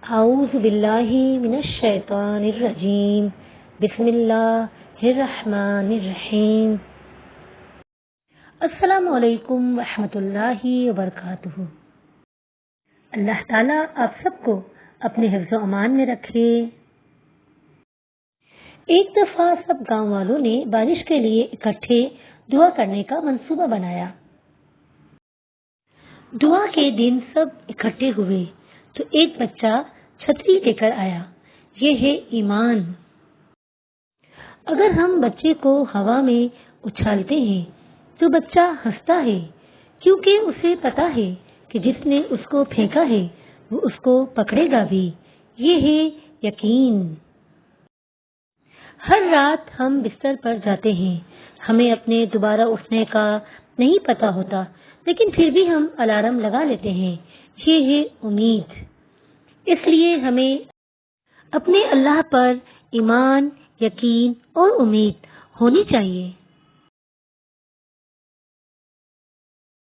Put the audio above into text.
اعوذ باللہ من الشیطان الرجیم، بسم اللہ الرحمن الرحیم۔ السلام علیکم ورحمۃ اللہ وبرکاتہ۔ اللہ تعالیٰ آپ سب کو اپنے حفظ و امان میں رکھے۔ ایک دفعہ سب گاؤں والوں نے بارش کے لیے اکٹھے دعا کرنے کا منصوبہ بنایا۔ دعا کے دن سب اکٹھے ہوئے تو ایک بچہ چھتری لے کر آیا۔ یہ ہے ایمان۔ اگر ہم بچے کو ہوا میں اچھالتے ہیں تو بچہ ہنستا ہے، کیونکہ اسے پتا ہے کہ جس نے اس کو پھینکا ہے وہ اس کو پکڑے گا بھی۔ یہ ہے یقین۔ ہر رات ہم بستر پر جاتے ہیں، ہمیں اپنے دوبارہ اٹھنے کا نہیں پتا ہوتا، لیکن پھر بھی ہم الارم لگا لیتے ہیں۔ یہ ہے امید۔ اس لیے ہمیں اپنے اللہ پر ایمان، یقین اور امید ہونی چاہیے۔